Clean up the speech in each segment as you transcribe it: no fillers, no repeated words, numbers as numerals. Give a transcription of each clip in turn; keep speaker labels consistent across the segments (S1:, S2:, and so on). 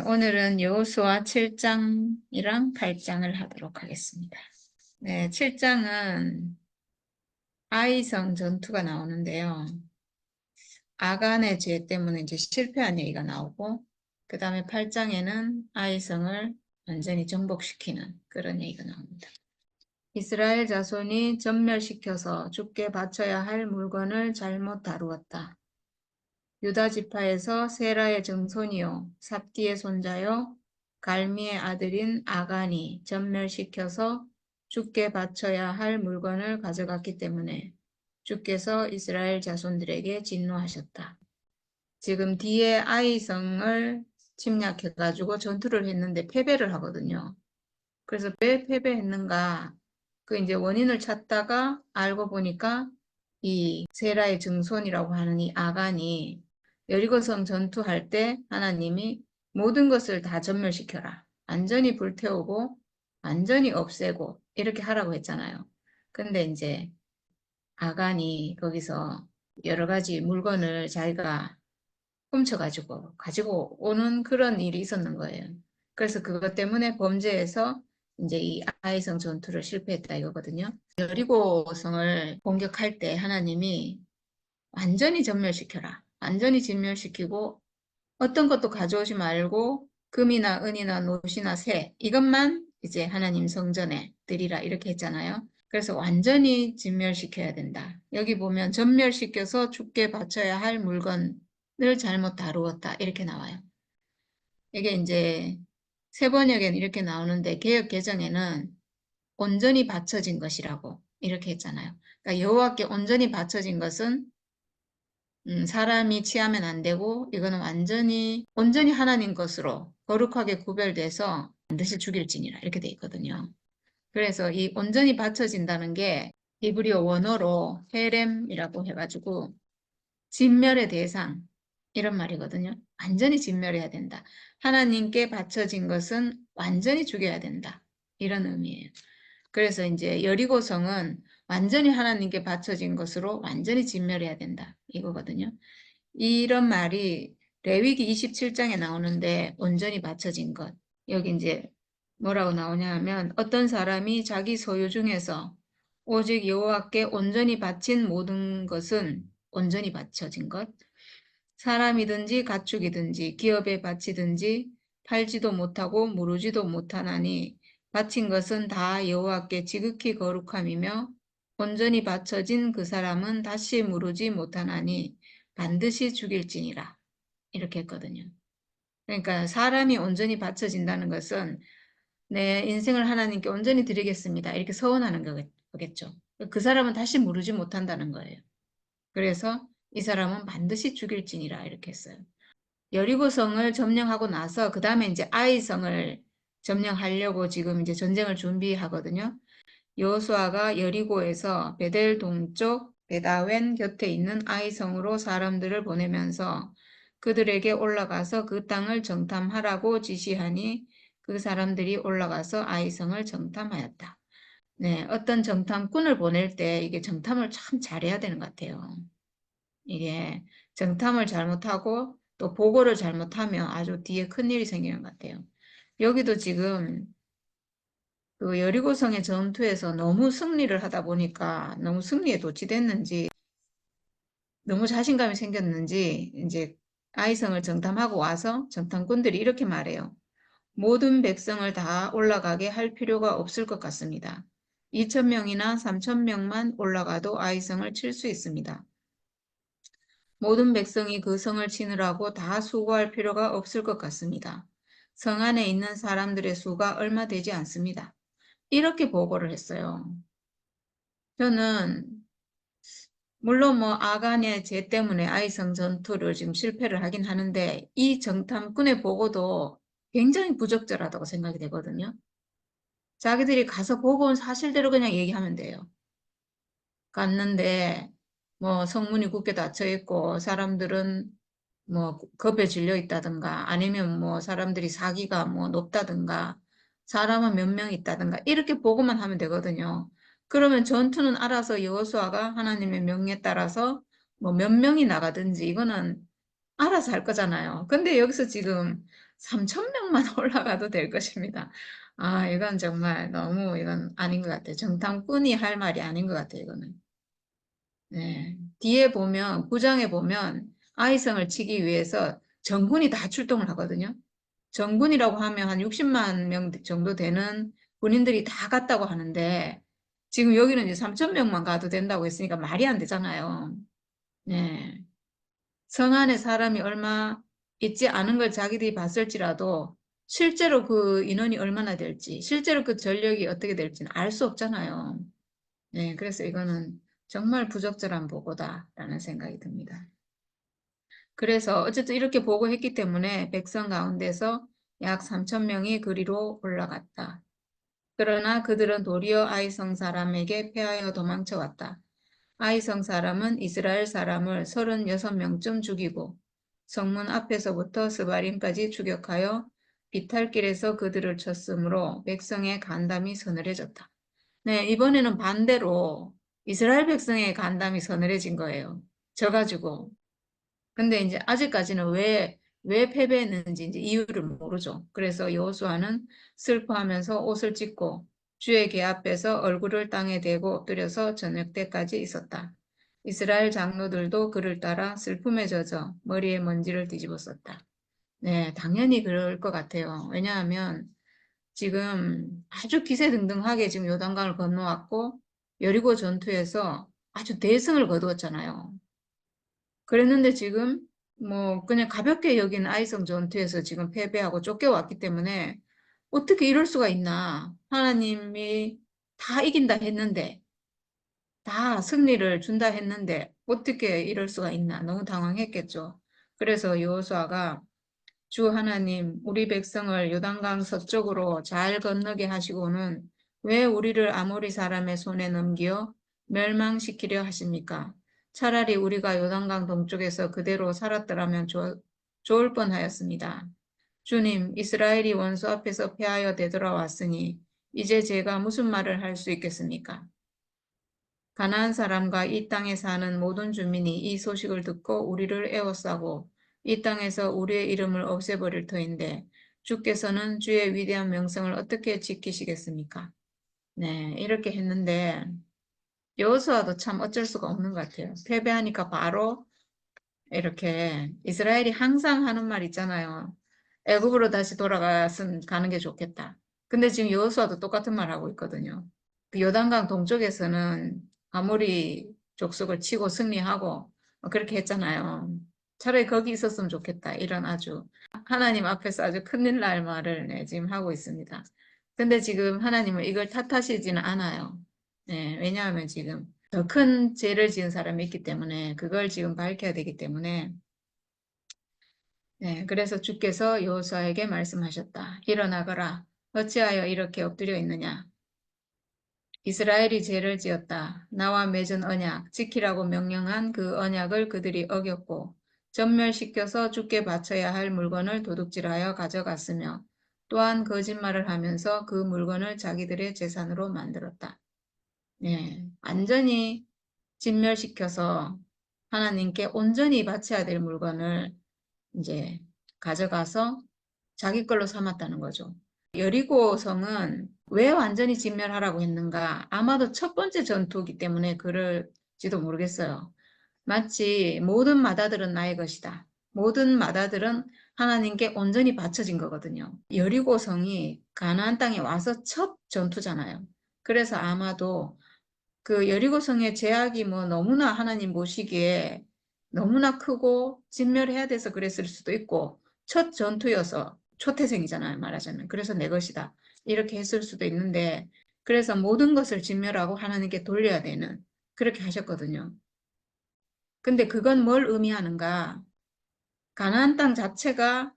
S1: 오늘은 여호수아 7장이랑 8장을 하도록 하겠습니다. 네, 7장은 아이성 전투가 나오는데요. 아간의 죄 때문에 이제 실패한 얘기가 나오고, 그 다음에 8장에는 아이성을 완전히 정복시키는 그런 얘기가 나옵니다. 이스라엘 자손이 전멸시켜서 죽게 바쳐야 할 물건을 잘못 다루었다. 유다 지파에서 세라의 증손이요 삽디의 손자요 갈미의 아들인 아간이 전멸시켜서 주께 바쳐야 할 물건을 가져갔기 때문에 주께서 이스라엘 자손들에게 진노하셨다. 지금 뒤에 아이성을 침략해가지고 전투를 했는데 패배를 하거든요. 그래서 왜 패배했는가? 그 이제 원인을 찾다가 알고 보니까 이 세라의 증손이라고 하는 이 아간이 여리고성 전투할 때 하나님이 모든 것을 다 전멸시켜라. 완전히 불태우고 완전히 없애고 이렇게 하라고 했잖아요. 근데 이제 아간이 거기서 여러 가지 물건을 자기가 가지고 오는 그런 일이 있었는 거예요. 그래서 그것 때문에 범죄에서 이제 이 아이성 전투를 실패했다 이거거든요. 여리고성을 공격할 때 하나님이 완전히 전멸시켜라. 완전히 진멸시키고 어떤 것도 가져오지 말고 금이나 은이나 노시나 새 이것만 이제 하나님 성전에 드리라 이렇게 했잖아요. 그래서 완전히 진멸시켜야 된다. 여기 보면 전멸시켜서 죽게 바쳐야 할 물건을 잘못 다루었다 이렇게 나와요. 이게 이제 세번역에는 이렇게 나오는데 개역 개정에는 온전히 바쳐진 것이라고 이렇게 했잖아요. 그러니까 여호와께 온전히 바쳐진 것은 사람이 취하면 안 되고 이거는 온전히 하나님 것으로 거룩하게 구별돼서 반드시 죽일지니라 이렇게 돼 있거든요. 그래서 이 온전히 바쳐진다는 게 히브리어 원어로 헤렘이라고 해가지고 진멸의 대상 이런 말이거든요. 완전히 진멸해야 된다. 하나님께 바쳐진 것은 완전히 죽여야 된다. 이런 의미예요. 그래서 이제 여리고성은 완전히 하나님께 바쳐진 것으로 완전히 진멸해야 된다. 이거거든요. 이런 말이 레위기 27장에 나오는데 온전히 바쳐진 것. 여기 이제 뭐라고 나오냐 하면 어떤 사람이 자기 소유 중에서 오직 여호와께 온전히 바친 모든 것은 온전히 바쳐진 것. 사람이든지 가축이든지 기업에 바치든지 팔지도 못하고 무르지도 못하나니 바친 것은 다 여호와께 지극히 거룩함이며 온전히 바쳐진 그 사람은 다시 무르지 못하나니 반드시 죽일지니라 이렇게 했거든요. 그러니까 사람이 온전히 바쳐진다는 것은 내 인생을 하나님께 온전히 드리겠습니다 이렇게 서원하는 거겠죠. 그 사람은 다시 무르지 못한다는 거예요. 그래서 이 사람은 반드시 죽일지니라 이렇게 했어요. 여리고성을 점령하고 나서 그 다음에 이제 아이성을 점령하려고 지금 이제 전쟁을 준비하거든요. 여호수아가 여리고에서 베델 동쪽 베다웬 곁에 있는 아이성으로 사람들을 보내면서 그들에게 올라가서 그 땅을 정탐하라고 지시하니 그 사람들이 올라가서 아이성을 정탐하였다. 네, 어떤 정탐꾼을 보낼 때 이게 정탐을 참 잘해야 되는 것 같아요. 이게 정탐을 잘못하고 또 보고를 잘못하면 아주 뒤에 큰일이 생기는 것 같아요. 여기도 지금 그 여리고성의 전투에서 너무 승리를 하다 보니까 너무 승리에 도취됐는지 너무 자신감이 생겼는지 이제 아이성을 정탐하고 와서 정탐꾼들이 이렇게 말해요. 모든 백성을 다 올라가게 할 필요가 없을 것 같습니다. 2,000명이나 3,000명만 올라가도 아이성을 칠 수 있습니다. 모든 백성이 그 성을 치느라고 다 수고할 필요가 없을 것 같습니다. 성 안에 있는 사람들의 수가 얼마 되지 않습니다. 이렇게 보고를 했어요. 저는 물론 뭐 아간의 죄 때문에 아이성 전투를 지금 실패를 하긴 하는데 이 정탐꾼의 보고도 굉장히 부적절하다고 생각이 되거든요. 자기들이 가서 보고 온 사실대로 그냥 얘기하면 돼요. 갔는데 뭐 성문이 굳게 닫혀 있고 사람들은 뭐 겁에 질려 있다든가 아니면 뭐 사람들이 사기가 뭐 높다든가 사람은 몇 명 있다든가 이렇게 보고만 하면 되거든요. 그러면 전투는 알아서 여호수아가 하나님의 명령에 따라서 뭐 몇 명이 나가든지 이거는 알아서 할 거잖아요. 근데 여기서 지금 3천 명만 올라가도 될 것입니다. 아, 이건 정말 너무 이건 아닌 것 같아요. 정탐꾼이 할 말이 아닌 것 같아요, 이거는. 네. 뒤에 보면, 구장에 보면 아이성을 치기 위해서 정군이 다 출동을 하거든요. 정군이라고 하면 한 60만 명 정도 되는 군인들이 다 갔다고 하는데 지금 여기는 이제 3천 명만 가도 된다고 했으니까 말이 안 되잖아요. 네. 성 안에 사람이 얼마 있지 않은 걸 자기들이 봤을지라도 실제로 그 인원이 얼마나 될지, 실제로 그 전력이 어떻게 될지는 알 수 없잖아요. 네, 그래서 이거는 정말 부적절한 보고다라는 생각이 듭니다. 그래서 어쨌든 이렇게 보고했기 때문에 백성 가운데서 약 3천 명이 그리로 올라갔다. 그러나 그들은 도리어 아이성 사람에게 패하여 도망쳐 왔다. 아이성 사람은 이스라엘 사람을 36명쯤 죽이고 성문 앞에서부터 스바림까지 추격하여 비탈길에서 그들을 쳤으므로 백성의 간담이 서늘해졌다. 네, 이번에는 반대로 이스라엘 백성의 간담이 서늘해진 거예요. 져가지고. 근데 이제 아직까지는 왜 패배했는지 이제 이유를 모르죠. 그래서 여호수아는 슬퍼하면서 옷을 찢고 주의 궤 앞에서 얼굴을 땅에 대고 엎드려서 저녁 때까지 있었다. 이스라엘 장로들도 그를 따라 슬픔에 젖어 머리에 먼지를 뒤집었었다. 네, 당연히 그럴 것 같아요. 왜냐하면 지금 아주 기세등등하게 지금 요단강을 건너왔고 여리고 전투에서 아주 대승을 거두었잖아요. 그랬는데 지금 뭐 그냥 가볍게 여긴 아이성 전투에서 지금 패배하고 쫓겨왔기 때문에 어떻게 이럴 수가 있나. 하나님이 다 이긴다 했는데 다 승리를 준다 했는데 어떻게 이럴 수가 있나. 너무 당황했겠죠. 그래서 여호수아가 주 하나님 우리 백성을 요단강 서쪽으로 잘 건너게 하시고는 왜 우리를 아모리 사람의 손에 넘겨 멸망시키려 하십니까? 차라리 우리가 요단강 동쪽에서 그대로 살았더라면 좋을 뻔하였습니다. 주님, 이스라엘이 원수 앞에서 패하여 되돌아왔으니 이제 제가 무슨 말을 할 수 있겠습니까? 가나안 사람과 이 땅에 사는 모든 주민이 이 소식을 듣고 우리를 에워싸고 이 땅에서 우리의 이름을 없애버릴 터인데 주께서는 주의 위대한 명성을 어떻게 지키시겠습니까? 네, 이렇게 했는데 여호수아도 참 어쩔 수가 없는 것 같아요. 패배하니까 바로 이렇게 이스라엘이 항상 하는 말 있잖아요. 애굽으로 다시 가는 게 좋겠다. 근데 지금 여호수아도 똑같은 말 하고 있거든요. 그 요단강 동쪽에서는 아모리 족속을 치고 승리하고 그렇게 했잖아요. 차라리 거기 있었으면 좋겠다. 이런 아주 하나님 앞에서 아주 큰일 날 말을 네, 지금 하고 있습니다. 근데 지금 하나님은 이걸 탓하시지는 않아요. 네, 왜냐하면 지금 더 큰 죄를 지은 사람이 있기 때문에 그걸 지금 밝혀야 되기 때문에 네, 그래서 주께서 여호수아에게 말씀하셨다. 일어나거라. 어찌하여 이렇게 엎드려 있느냐. 이스라엘이 죄를 지었다. 나와 맺은 언약, 지키라고 명령한 그 언약을 그들이 어겼고 전멸시켜서 주께 바쳐야 할 물건을 도둑질하여 가져갔으며 또한 거짓말을 하면서 그 물건을 자기들의 재산으로 만들었다. 네, 완전히 진멸시켜서 하나님께 온전히 바쳐야 될 물건을 이제 가져가서 자기 걸로 삼았다는 거죠. 여리고 성은 왜 완전히 진멸하라고 했는가? 아마도 첫 번째 전투이기 때문에 그럴지도 모르겠어요. 마치 모든 마다들은 나의 것이다. 모든 마다들은 하나님께 온전히 바쳐진 거거든요. 여리고 성이 가나안 땅에 와서 첫 전투잖아요. 그래서 아마도 그 여리고성의 제약이 뭐 너무나 하나님 보시기에 너무나 크고 진멸해야 돼서 그랬을 수도 있고 첫 전투여서 초태생이잖아요, 말하자면. 그래서 내 것이다. 이렇게 했을 수도 있는데 그래서 모든 것을 진멸하고 하나님께 돌려야 되는 그렇게 하셨거든요. 근데 그건 뭘 의미하는가? 가나안 땅 자체가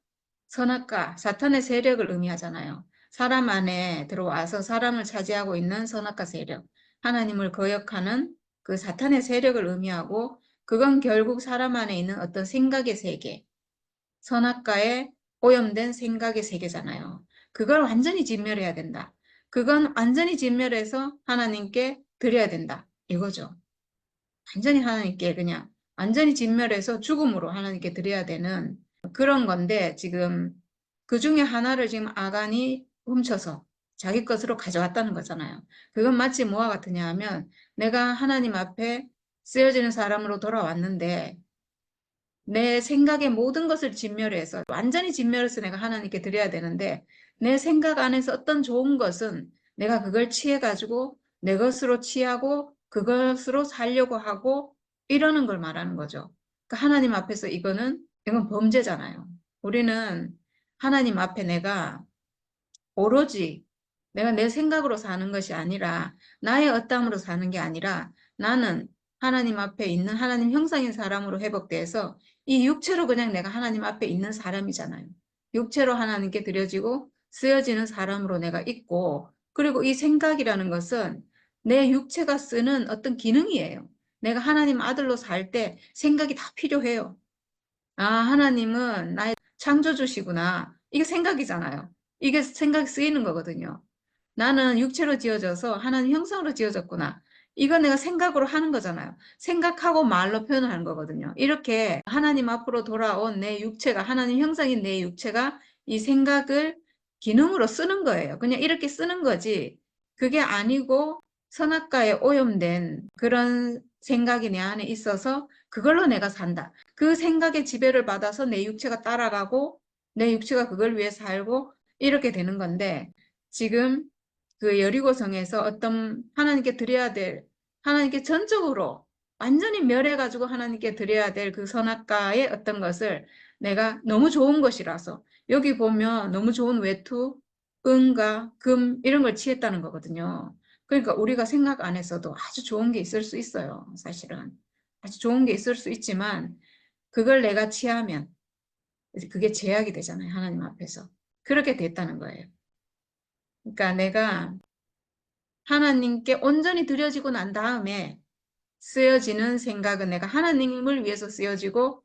S1: 선악과 사탄의 세력을 의미하잖아요. 사람 안에 들어와서 사람을 차지하고 있는 선악과 세력, 하나님을 거역하는 그 사탄의 세력을 의미하고 그건 결국 사람 안에 있는 어떤 생각의 세계, 선악과에 오염된 생각의 세계잖아요. 그걸 완전히 진멸해야 된다. 그건 완전히 진멸해서 하나님께 드려야 된다. 이거죠. 완전히 하나님께 그냥 완전히 진멸해서 죽음으로 하나님께 드려야 되는 그런 건데 지금 그 중에 하나를 지금 아간이 훔쳐서 자기 것으로 가져왔다는 거잖아요. 그건 마치 뭐와 같으냐 하면 내가 하나님 앞에 쓰여지는 사람으로 돌아왔는데 내 생각의 모든 것을 진멸해서 완전히 진멸해서 내가 하나님께 드려야 되는데 내 생각 안에서 어떤 좋은 것은 내가 그걸 취해가지고 내 것으로 취하고 그것으로 살려고 하고 이러는 걸 말하는 거죠. 그러니까 하나님 앞에서 이건 범죄잖아요. 우리는 하나님 앞에 내가 오로지 내가 내 생각으로 사는 것이 아니라 나의 어떠함으로 사는 게 아니라 나는 하나님 앞에 있는 하나님 형상인 사람으로 회복돼서 이 육체로 그냥 내가 하나님 앞에 있는 사람이잖아요. 육체로 하나님께 드려지고 쓰여지는 사람으로 내가 있고 그리고 이 생각이라는 것은 내 육체가 쓰는 어떤 기능이에요. 내가 하나님 아들로 살 때 생각이 다 필요해요. 아, 하나님은 나의 창조주시구나. 이게 생각이잖아요. 이게 생각이 쓰이는 거거든요. 나는 육체로 지어져서 하나님 형상으로 지어졌구나. 이건 내가 생각으로 하는 거잖아요. 생각하고 말로 표현하는 거거든요. 이렇게 하나님 앞으로 돌아온 내 육체가, 하나님 형상인 내 육체가 이 생각을 기능으로 쓰는 거예요. 그냥 이렇게 쓰는 거지. 그게 아니고 선악과에 오염된 그런 생각이 내 안에 있어서 그걸로 내가 산다. 그 생각의 지배를 받아서 내 육체가 따라가고 내 육체가 그걸 위해 살고 이렇게 되는 건데 지금 그 여리고성에서 어떤 하나님께 드려야 될 하나님께 전적으로 완전히 멸해가지고 하나님께 드려야 될 그 선악과의 어떤 것을 내가 너무 좋은 것이라서 여기 보면 너무 좋은 외투, 은과 금 이런 걸 취했다는 거거든요. 그러니까 우리가 생각 안에서도 아주 좋은 게 있을 수 있어요. 사실은 아주 좋은 게 있을 수 있지만 그걸 내가 취하면 그게 제약이 되잖아요. 하나님 앞에서. 그렇게 됐다는 거예요. 그러니까 내가 하나님께 온전히 드려지고 난 다음에 쓰여지는 생각은 내가 하나님을 위해서 쓰여지고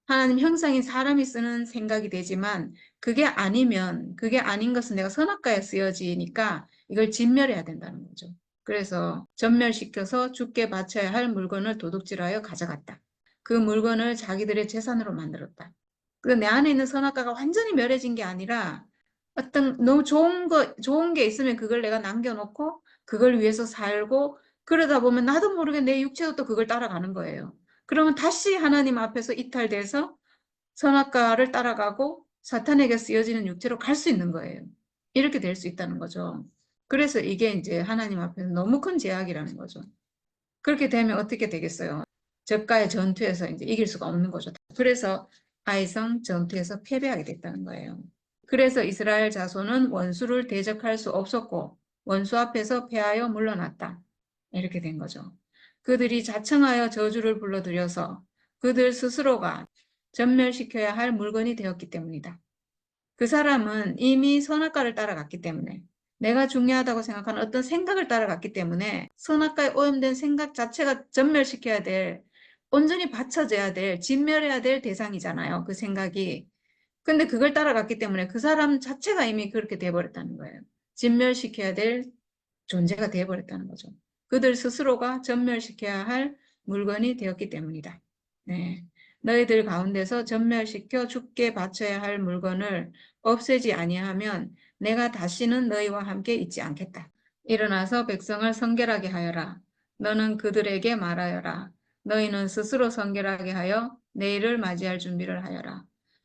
S1: 하나님 형상인 사람이 쓰는 생각이 되지만 그게 아니면 그게 아닌 것은 내가 선악과에 쓰여지니까 이걸 진멸해야 된다는 거죠. 그래서 전멸시켜서 주께 바쳐야 할 물건을 도둑질하여 가져갔다. 그 물건을 자기들의 재산으로 만들었다. 내 안에 있는 선악과가 완전히 멸해진 게 아니라 어떤 너무 좋은 게 있으면 그걸 내가 남겨놓고 그걸 위해서 살고 그러다 보면 나도 모르게 내 육체도 또 그걸 따라가는 거예요. 그러면 다시 하나님 앞에서 이탈돼서 선악과를 따라가고 사탄에게 쓰여지는 육체로 갈 수 있는 거예요. 이렇게 될 수 있다는 거죠. 그래서 이게 이제 하나님 앞에서 너무 큰 제약이라는 거죠. 그렇게 되면 어떻게 되겠어요? 저가의 전투에서 이제 이길 수가 없는 거죠. 그래서 아이성 전투에서 패배하게 됐다는 거예요. 그래서 이스라엘 자손은 원수를 대적할 수 없었고 원수 앞에서 패하여 물러났다. 이렇게 된 거죠. 그들이 자청하여 저주를 불러들여서 그들 스스로가 전멸시켜야 할 물건이 되었기 때문이다. 그 사람은 이미 선악과를 따라갔기 때문에 내가 중요하다고 생각하는 어떤 생각을 따라갔기 때문에 선악과에 오염된 생각 자체가 전멸시켜야 될, 온전히 받쳐져야 될, 진멸해야 될 대상이잖아요. 그 생각이. 근데 그걸 따라갔기 때문에 그 사람 자체가 이미 그렇게 돼버렸다는 거예요. 진멸시켜야 될 존재가 되어버렸다는 거죠. 그들 스스로가 전멸시켜야 할 물건이 되었기 때문이다. 네. 너희들 가운데서 전멸시켜 죽게 바쳐야 할 물건을 없애지 아니하면 내가 다시는 너희와 함께 있지 않겠다. 일어나서 백성을 성결하게 하여라. 너는 그들에게 말하여라. 너희는 스스로 성결하게 하여 내일을 맞이할 준비를 하여라.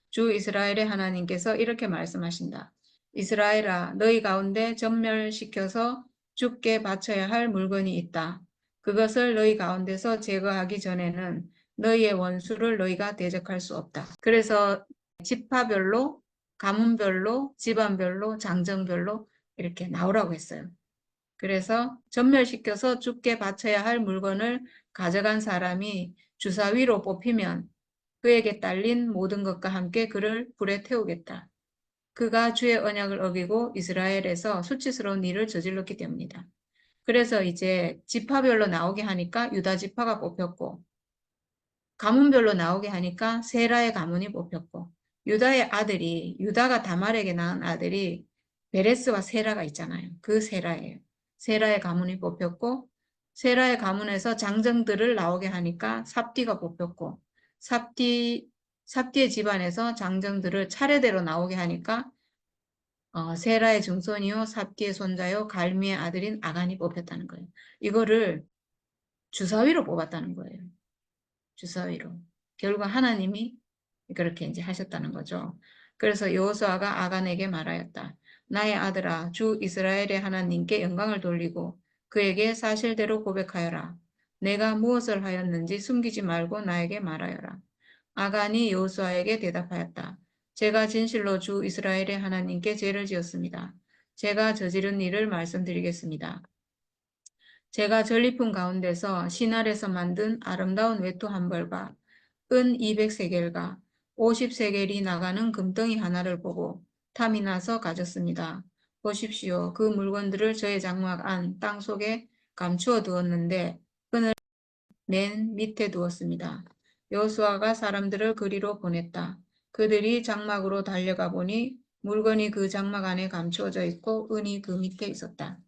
S1: 주 이스라엘의 하나님께서 이렇게 말씀하신다. 이스라엘아, 너희 가운데 전멸시켜서 죽게 바쳐야 할 물건이 있다. 그것을 너희 가운데서 제거하기 전에는 너희의 원수를 너희가 대적할 수 없다. 그래서 지파별로, 가문별로, 집안별로, 장정별로 이렇게 나오라고 했어요. 그래서 전멸시켜서 죽게 바쳐야 할 물건을 가져간 사람이 주사위로 뽑히면 그에게 딸린 모든 것과 함께 그를 불에 태우겠다. 그가 주의 언약을 어기고 이스라엘에서 수치스러운 일을 저질렀기 때문이다. 그래서 이제 지파별로 나오게 하니까 유다 지파가 뽑혔고 가문별로 나오게 하니까 세라의 가문이 뽑혔고 유다의 아들이 유다가 다말에게 낳은 아들이 베레스와 세라가 있잖아요. 그 세라예요. 세라의 가문이 뽑혔고 세라의 가문에서 장정들을 나오게 하니까 삽디가 뽑혔고 삽디의 집안에서 장정들을 차례대로 나오게 하니까 세라의 증손이요 삽디의 손자요 갈미의 아들인 아간이 뽑혔다는 거예요. 이거를 주사위로 뽑았다는 거예요. 주사위로. 결국 하나님이 그렇게 이제 하셨다는 거죠. 그래서 여호수아가 아간에게 말하였다. 나의 아들아, 주 이스라엘의 하나님께 영광을 돌리고 그에게 사실대로 고백하여라. 내가 무엇을 하였는지 숨기지 말고 나에게 말하여라. 아간이 여호수아에게 대답하였다. 제가 진실로 주 이스라엘의 하나님께 죄를 지었습니다. 제가 저지른 일을 말씀드리겠습니다. 제가 전리품 가운데서 신할에서 만든 아름다운 외투 한 벌과 은 200세겔과 50세겔이 나가는 금덩이 하나를 보고 탐이 나서 가졌습니다. 보십시오. 그 물건들을 저의 장막 안 땅속에 감추어 두었는데 끈을 맨 밑에 두었습니다. 여호수아가 사람들을 그리로 보냈다. 그들이 장막으로 달려가 보니 물건이 그 장막 안에 감추어져 있고 은이 그 밑에 있었다.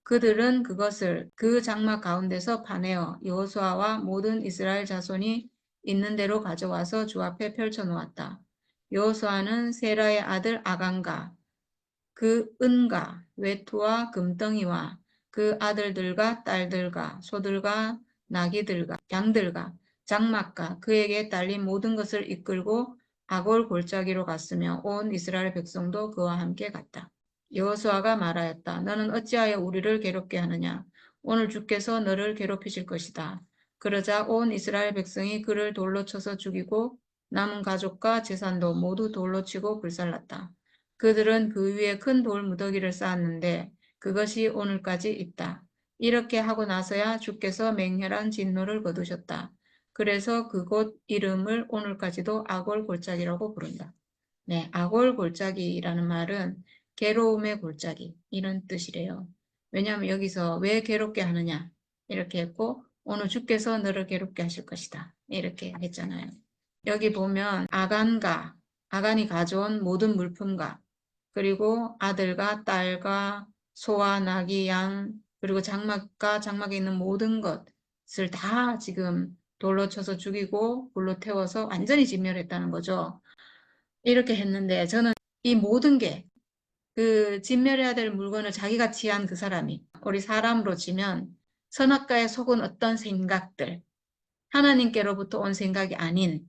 S1: 그들은 그것을 그 장막 가운데서 파내어 여호수아와 모든 이스라엘 자손이 있는 대로 가져와서 주 앞에 펼쳐 놓았다. 여호수아는 세라의 아들 아간과 그 은과 외투와 금덩이와 그 아들들과 딸들과 소들과 나귀들과 양들과 장막과 그에게 딸린 모든 것을 이끌고 아골 골짜기로 갔으며 온 이스라엘 백성도 그와 함께 갔다. 여호수아가 말하였다. 너는 어찌하여 우리를 괴롭게 하느냐? 오늘 주께서 너를 괴롭히실 것이다. 그러자 온 이스라엘 백성이 그를 돌로 쳐서 죽이고 남은 가족과 재산도 모두 돌로 치고 불살랐다. 그들은 그 위에 큰 돌 무더기를 쌓았는데 그것이 오늘까지 있다. 이렇게 하고 나서야 주께서 맹렬한 진노를 거두셨다. 그래서 그곳 이름을 오늘까지도 아골 골짜기라고 부른다. 네, 아골 골짜기라는 말은 괴로움의 골짜기 이런 뜻이래요. 왜냐하면 여기서 왜 괴롭게 하느냐 이렇게 했고 오늘 주께서 너를 괴롭게 하실 것이다 이렇게 했잖아요. 여기 보면 아간이 가져온 모든 물품과 그리고 아들과 딸과 소와 나귀 양 그리고 장막과 장막에 있는 모든 것을 다 지금 돌로 쳐서 죽이고 불로 태워서 완전히 진멸했다는 거죠. 이렇게 했는데 저는 이 모든 게 그 진멸해야 될 물건을 자기가 취한 그 사람이 우리 사람으로 치면 선악과에 속은 어떤 생각들 하나님께로부터 온 생각이 아닌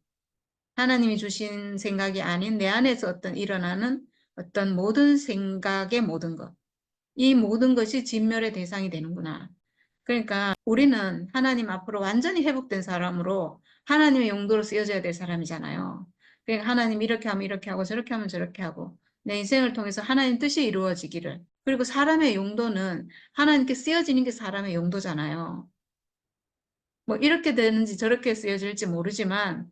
S1: 하나님이 주신 생각이 아닌 내 안에서 어떤 일어나는 어떤 모든 생각의 모든 것 이 모든 것이 진멸의 대상이 되는구나. 그러니까 우리는 하나님 앞으로 완전히 회복된 사람으로 하나님의 용도로 쓰여져야 될 사람이잖아요. 그러니까 하나님 이렇게 하면 이렇게 하고 저렇게 하면 저렇게 하고 내 인생을 통해서 하나님 뜻이 이루어지기를. 그리고 사람의 용도는 하나님께 쓰여지는 게 사람의 용도잖아요. 뭐 이렇게 되는지 저렇게 쓰여질지 모르지만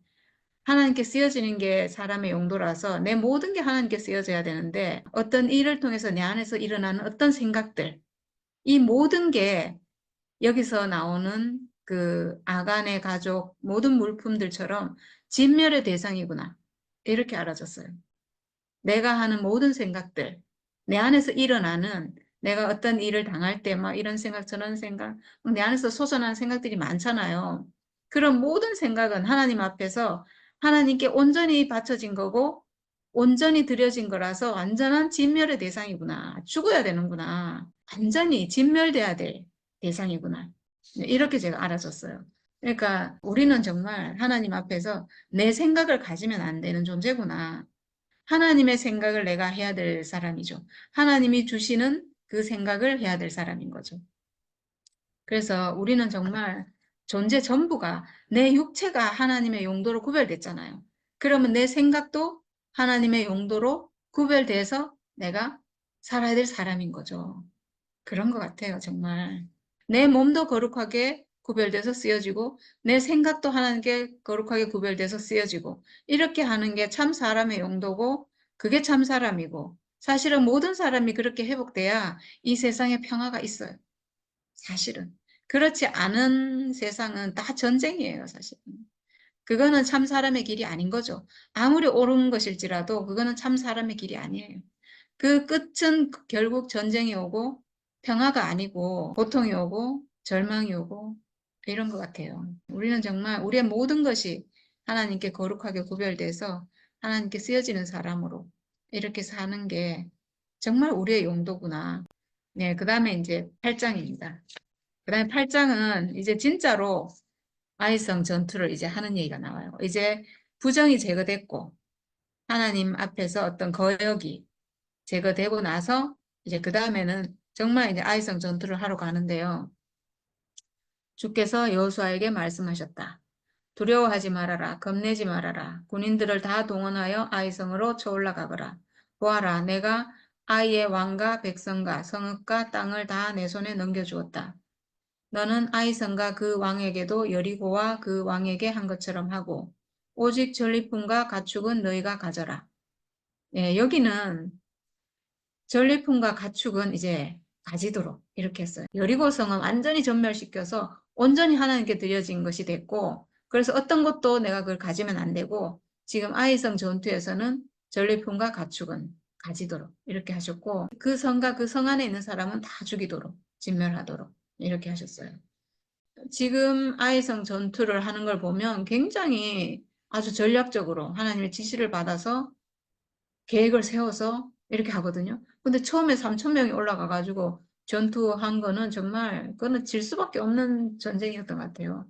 S1: 하나님께 쓰여지는 게 사람의 용도라서 내 모든 게 하나님께 쓰여져야 되는데 어떤 일을 통해서 내 안에서 일어나는 어떤 생각들 이 모든 게 여기서 나오는 그 아간의 가족 모든 물품들처럼 진멸의 대상이구나. 이렇게 알아졌어요. 내가 하는 모든 생각들, 내 안에서 일어나는 내가 어떤 일을 당할 때 막 이런 생각, 저런 생각, 내 안에서 솟아나는 생각들이 많잖아요. 그런 모든 생각은 하나님 앞에서 하나님께 온전히 바쳐진 거고 온전히 드려진 거라서 완전한 진멸의 대상이구나. 죽어야 되는구나. 완전히 진멸돼야 될 대상이구나. 이렇게 제가 알아졌어요. 그러니까 우리는 정말 하나님 앞에서 내 생각을 가지면 안 되는 존재구나. 하나님의 생각을 내가 해야 될 사람이죠. 하나님이 주시는 그 생각을 해야 될 사람인 거죠. 그래서 우리는 정말 존재 전부가 내 육체가 하나님의 용도로 구별됐잖아요. 그러면 내 생각도 하나님의 용도로 구별돼서 내가 살아야 될 사람인 거죠. 그런 것 같아요, 정말. 내 몸도 거룩하게 구별돼서 쓰여지고 내 생각도 하나님께 거룩하게 구별돼서 쓰여지고 이렇게 하는 게 참 사람의 용도고 그게 참 사람이고 사실은 모든 사람이 그렇게 회복돼야 이 세상에 평화가 있어요. 사실은. 그렇지 않은 세상은 다 전쟁이에요, 사실은. 그거는 참 사람의 길이 아닌 거죠. 아무리 옳은 것일지라도 그거는 참 사람의 길이 아니에요. 그 끝은 결국 전쟁이 오고 평화가 아니고 고통이 오고 절망이 오고 이런 것 같아요. 우리는 정말 우리의 모든 것이 하나님께 거룩하게 구별돼서 하나님께 쓰여지는 사람으로 이렇게 사는 게 정말 우리의 용도구나. 네, 그 다음에 이제 8장입니다. 그 다음에 8장은 이제 진짜로 아이성 전투를 이제 하는 얘기가 나와요. 이제 부정이 제거됐고 하나님 앞에서 어떤 거역이 제거되고 나서 이제 그 다음에는 정말 이제 아이성 전투를 하러 가는데요. 주께서 여호수아에게 말씀하셨다. 두려워하지 말아라. 겁내지 말아라. 군인들을 다 동원하여 아이성으로 쳐올라가거라. 보아라. 내가 아이의 왕과 백성과 성읍과 땅을 다 내 손에 넘겨주었다. 너는 아이성과 그 왕에게도 여리고와 그 왕에게 한 것처럼 하고 오직 전리품과 가축은 너희가 가져라. 예, 여기는 전리품과 가축은 이제 가지도록 이렇게 했어요. 여리고성은 완전히 전멸시켜서 온전히 하나님께 드려진 것이 됐고 그래서 어떤 것도 내가 그걸 가지면 안 되고 지금 아이성 전투에서는 전리품과 가축은 가지도록 이렇게 하셨고 그 성과 그 성 안에 있는 사람은 다 죽이도록 진멸하도록 이렇게 하셨어요. 지금 아이성 전투를 하는 걸 보면 굉장히 아주 전략적으로 하나님의 지시를 받아서 계획을 세워서 이렇게 하거든요. 근데 처음에 3,000명이 올라가가지고 전투한 거는 정말 그거는 질 수밖에 없는 전쟁이었던 것 같아요.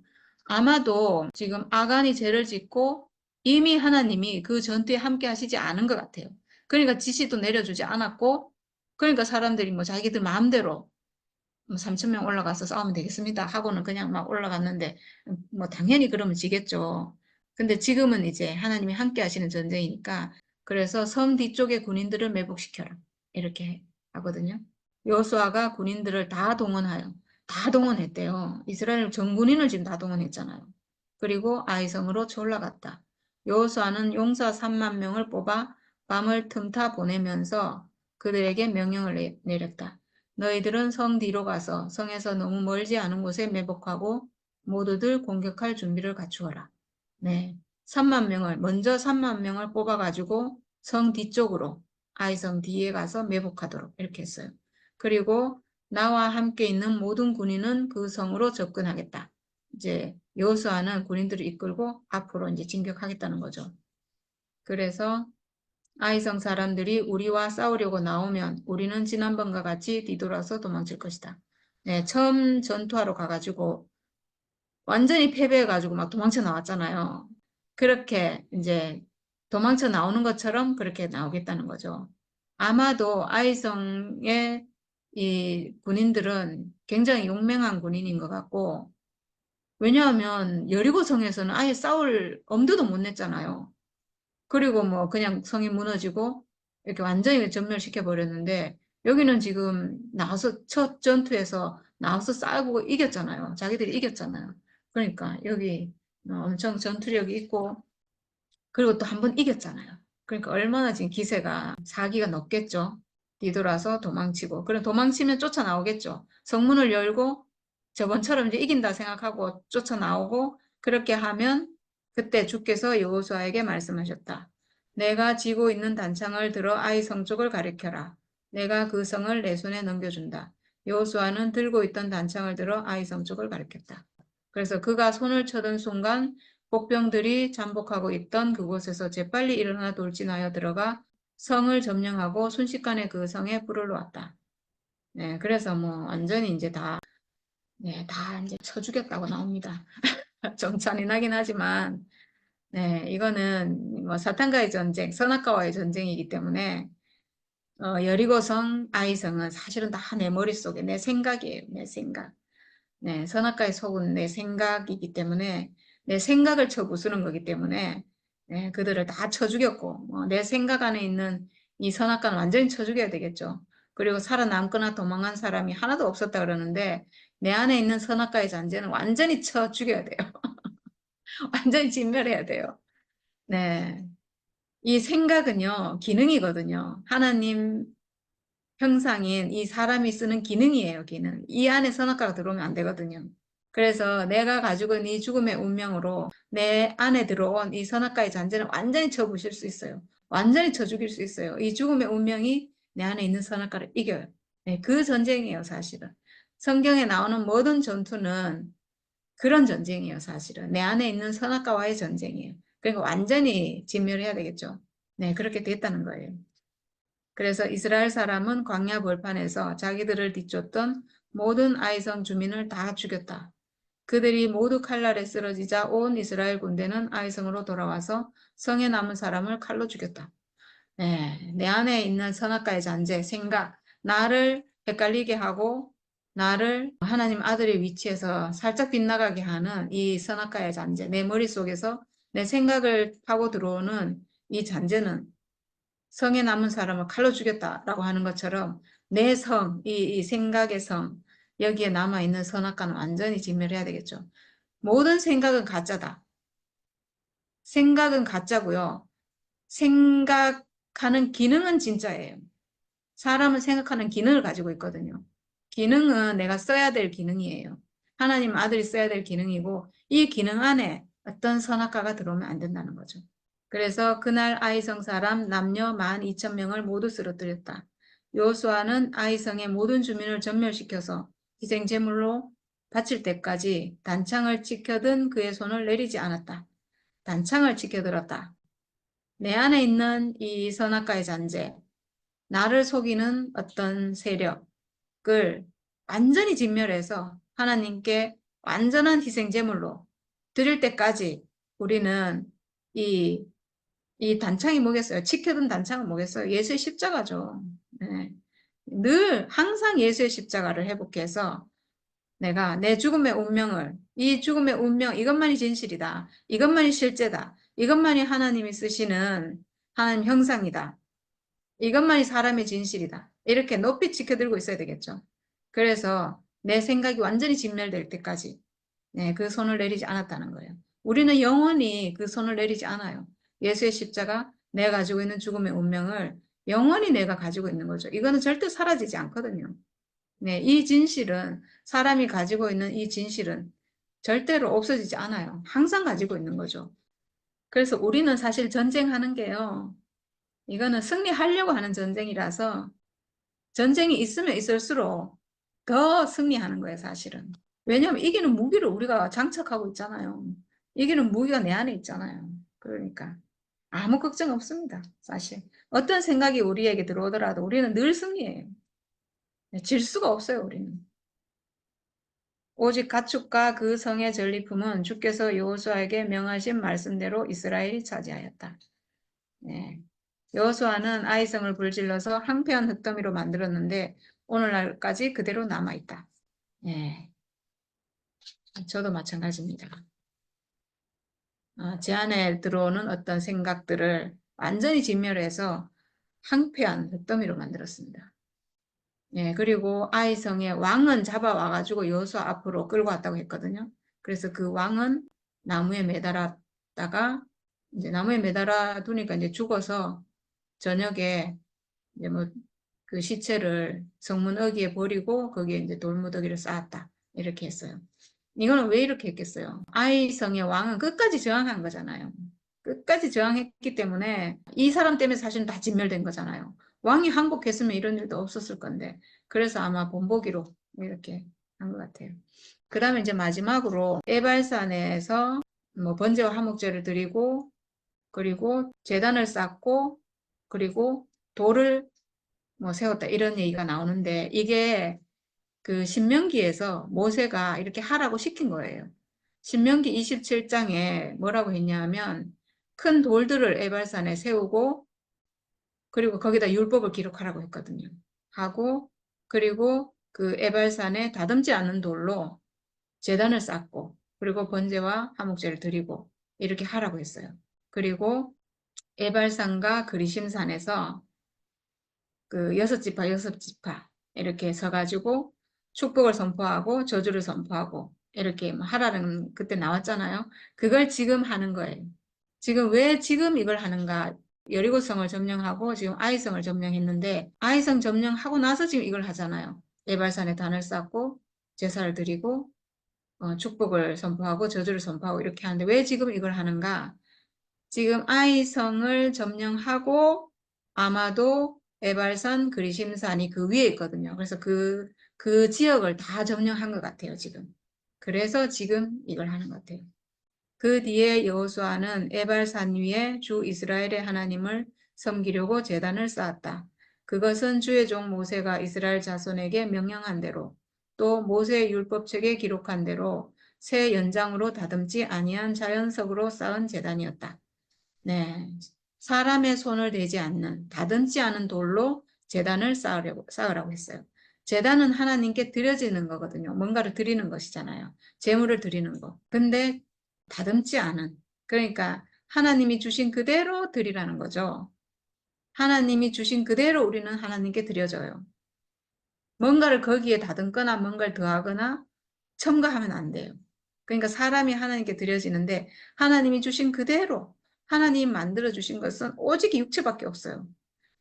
S1: 아마도 지금 아간이 죄를 짓고 이미 하나님이 그 전투에 함께 하시지 않은 것 같아요. 그러니까 지시도 내려주지 않았고 그러니까 사람들이 뭐 자기들 마음대로 3,000명 올라가서 싸우면 되겠습니다 하고는 그냥 막 올라갔는데 뭐 당연히 그러면 지겠죠. 근데 지금은 이제 하나님이 함께 하시는 전쟁이니까 그래서 섬 뒤쪽의 군인들을 매복시켜라 이렇게 하거든요. 여호수아가 군인들을 다 동원하여 다 동원했대요. 이스라엘 전 군인을 지금 다 동원했잖아요. 그리고 아이성으로 올라갔다. 여호수아는 용사 3만 명을 뽑아 밤을 틈타 보내면서 그들에게 명령을 내렸다. 너희들은 성 뒤로 가서 성에서 너무 멀지 않은 곳에 매복하고 모두들 공격할 준비를 갖추어라. 네. 3만 명을, 먼저 3만 명을 뽑아가지고 성 뒤쪽으로, 아이성 뒤에 가서 매복하도록 이렇게 했어요. 그리고 나와 함께 있는 모든 군인은 그 성으로 접근하겠다. 이제 여호수아는 군인들을 이끌고 앞으로 이제 진격하겠다는 거죠. 그래서 아이성 사람들이 우리와 싸우려고 나오면 우리는 지난번과 같이 뒤돌아서 도망칠 것이다. 네, 처음 전투하러 가가지고 완전히 패배해가지고 막 도망쳐 나왔잖아요. 그렇게 이제 도망쳐 나오는 것처럼 그렇게 나오겠다는 거죠. 아마도 아이성의 이 군인들은 굉장히 용맹한 군인인 것 같고 왜냐하면 여리고성에서는 아예 싸울 엄두도 못 냈잖아요. 그리고 뭐 그냥 성이 무너지고 이렇게 완전히 전멸시켜 버렸는데 여기는 지금 나와서 첫 전투에서 나와서 싸우고 이겼잖아요. 자기들이 이겼잖아요. 그러니까 여기 엄청 전투력이 있고 그리고 또 한 번 이겼잖아요. 그러니까 얼마나 지금 기세가 사기가 높겠죠. 뒤돌아서 도망치고 그럼 도망치면 쫓아나오겠죠. 성문을 열고 저번처럼 이제 이긴다 생각하고 쫓아나오고 그렇게 하면 그때 주께서 여호수아에게 말씀하셨다. 내가 쥐고 있는 단창을 들어 아이 성 쪽을 가리켜라. 내가 그 성을 내 손에 넘겨준다. 여호수아는 들고 있던 단창을 들어 아이 성 쪽을 가리켰다. 그래서 그가 손을 쳐든 순간 복병들이 잠복하고 있던 그곳에서 재빨리 일어나 돌진하여 들어가 성을 점령하고 순식간에 그 성에 불을 놓았다. 네, 그래서 뭐 완전히 이제 다, 네, 다 이제 쳐 죽였다고 나옵니다. 정찬이 나긴 하지만, 네, 이거는 뭐 사탄과의 전쟁, 선악과와의 전쟁이기 때문에 여리고성, 아이성은 사실은 다 내 머릿속에 내 생각이에요. 내 생각. 네, 선악과에 속은 내 생각이기 때문에 내 생각을 쳐 부수는 거기 때문에 네, 그들을 다 쳐 죽였고 내 생각 안에 있는 이 선악과는 완전히 쳐 죽여야 되겠죠. 그리고 살아남거나 도망한 사람이 하나도 없었다 그러는데 내 안에 있는 선악과의 잔재는 완전히 쳐 죽여야 돼요. 완전히 진멸해야 돼요. 네, 이 생각은요 기능이거든요. 하나님 형상인 이 사람이 쓰는 기능이에요, 기능. 이 안에 선악과가 들어오면 안 되거든요. 그래서 내가 가지고 있는 이 죽음의 운명으로 내 안에 들어온 이 선악과의 잔재는 완전히 쳐부실 수 있어요. 완전히 쳐 죽일 수 있어요. 이 죽음의 운명이 내 안에 있는 선악과를 이겨요. 네, 그 전쟁이에요, 사실은. 성경에 나오는 모든 전투는 그런 전쟁이에요, 사실은. 내 안에 있는 선악과와의 전쟁이에요. 그러니까 완전히 진멸해야 되겠죠. 네, 그렇게 됐다는 거예요. 그래서 이스라엘 사람은 광야 벌판에서 자기들을 뒤쫓던 모든 아이성 주민을 다 죽였다. 그들이 모두 칼날에 쓰러지자 온 이스라엘 군대는 아이성으로 돌아와서 성에 남은 사람을 칼로 죽였다. 네, 내 안에 있는 선악과의 잔재, 생각, 나를 헷갈리게 하고 나를 하나님 아들의 위치에서 살짝 빗나가게 하는 이 선악과의 잔재, 내 머릿속에서 내 생각을 파고 들어오는 이 잔재는 성에 남은 사람을 칼로 죽였다라고 하는 것처럼 내 성, 이 생각의 성, 여기에 남아있는 선악과는 완전히 진멸해야 되겠죠. 모든 생각은 가짜다. 생각은 가짜고요. 생각하는 기능은 진짜예요. 사람은 생각하는 기능을 가지고 있거든요. 기능은 내가 써야 될 기능이에요. 하나님 아들이 써야 될 기능이고 이 기능 안에 어떤 선악과가 들어오면 안 된다는 거죠. 그래서 그날 아이성 사람 남녀 12,000명을 모두 쓰러뜨렸다. 여호수아는 아이성의 모든 주민을 전멸시켜서 희생제물로 바칠 때까지 단창을 지켜든 그의 손을 내리지 않았다. 단창을 지켜들었다. 내 안에 있는 이 선악과의 잔재, 나를 속이는 어떤 세력을 완전히 진멸해서 하나님께 완전한 희생제물로 드릴 때까지 우리는 이 단창이 뭐겠어요? 지켜둔 단창은 뭐겠어요? 예수의 십자가죠. 네. 늘 항상 예수의 십자가를 회복해서 내가 내 죽음의 운명을, 이 죽음의 운명, 이것만이 진실이다. 이것만이 실제다. 이것만이 하나님이 쓰시는 하나님 형상이다. 이것만이 사람의 진실이다. 이렇게 높이 지켜들고 있어야 되겠죠. 그래서 내 생각이 완전히 진멸될 때까지 네, 그 손을 내리지 않았다는 거예요. 우리는 영원히 그 손을 내리지 않아요. 예수의 십자가, 내가 가지고 있는 죽음의 운명을 영원히 내가 가지고 있는 거죠. 이거는 절대 사라지지 않거든요. 네, 이 진실은 사람이 가지고 있는 이 진실은 절대로 없어지지 않아요. 항상 가지고 있는 거죠. 그래서 우리는 사실 전쟁하는 게요. 이거는 승리하려고 하는 전쟁이라서 전쟁이 있으면 있을수록 더 승리하는 거예요, 사실은. 왜냐하면 이기는 무기를 우리가 장착하고 있잖아요. 이기는 무기가 내 안에 있잖아요. 그러니까 아무 걱정 없습니다, 사실. 어떤 생각이 우리에게 들어오더라도 우리는 늘 승리해요. 질 수가 없어요, 우리는. 오직 가축과 그 성의 전리품은 주께서 여호수아에게 명하신 말씀대로 이스라엘이 차지하였다. 네. 여호수아는 아이성을 불질러서 황폐한 흙더미로 만들었는데 오늘날까지 그대로 남아있다. 네. 저도 마찬가지입니다. 제 안에 들어오는 어떤 생각들을 완전히 진멸해서 황폐한 흙더미로 만들었습니다. 예, 그리고 아이성의 왕은 잡아와가지고 여호수아 앞으로 끌고 왔다고 했거든요. 그래서 그 왕은 나무에 매달았다가 이제 나무에 매달아 두니까 이제 죽어서 저녁에 이제 뭐 그 시체를 성문 어귀에 버리고 거기에 이제 돌무더기를 쌓았다 이렇게 했어요. 이거는 왜 이렇게 했겠어요? 아이성의 왕은 끝까지 저항한 거잖아요. 끝까지 저항했기 때문에 이 사람 때문에 사실은 다 진멸된 거잖아요. 왕이 항복했으면 이런 일도 없었을 건데 그래서 아마 본보기로 이렇게 한 것 같아요. 그 다음에 이제 마지막으로 에발산에서 뭐 번제와 화목제를 드리고 그리고 제단을 쌓고 그리고 돌을 뭐 세웠다 이런 얘기가 나오는데 이게 그 신명기에서 모세가 이렇게 하라고 시킨 거예요. 신명기 27장에 뭐라고 했냐면 큰 돌들을 에발산에 세우고 그리고 거기다 율법을 기록하라고 했거든요. 하고 그리고 그 에발산에 다듬지 않은 돌로 제단을 쌓고 그리고 번제와 화목제를 드리고 이렇게 하라고 했어요. 그리고 에발산과 그리심산에서 그 여섯 지파 이렇게 서가지고 축복을 선포하고 저주를 선포하고 이렇게 하라는 그때 나왔잖아요. 그걸 지금 하는 거예요. 지금 왜 지금 이걸 하는가? 여리고성을 점령하고 지금 아이성을 점령했는데 아이성 점령하고 나서 지금 이걸 하잖아요. 에발산에 단을 쌓고 제사를 드리고 축복을 선포하고 저주를 선포하고 이렇게 하는데 왜 지금 이걸 하는가? 지금 아이성을 점령하고 아마도 에발산 그리심산이 그 위에 있거든요. 그래서 그 지역을 다 점령한 것 같아요, 지금. 그래서 지금 이걸 하는 것 같아요. 그 뒤에 여호수아는 에발산 위에 주 이스라엘의 하나님을 섬기려고 제단을 쌓았다. 그것은 주의 종 모세가 이스라엘 자손에게 명령한 대로 또 모세의 율법책에 기록한 대로 새 연장으로 다듬지 아니한 자연석으로 쌓은 제단이었다. 네, 사람의 손을 대지 않는 다듬지 않은 돌로 제단을 쌓으라고 했어요. 제단은 하나님께 드려지는 거거든요. 뭔가를 드리는 것이잖아요. 제물을 드리는 거. 근데 다듬지 않은, 그러니까 하나님이 주신 그대로 드리라는 거죠. 하나님이 주신 그대로 우리는 하나님께 드려져요. 뭔가를 거기에 다듬거나 뭔가를 더하거나 첨가하면 안 돼요. 그러니까 사람이 하나님께 드려지는데 하나님이 주신 그대로 하나님 만들어 주신 것은 오직 육체밖에 없어요.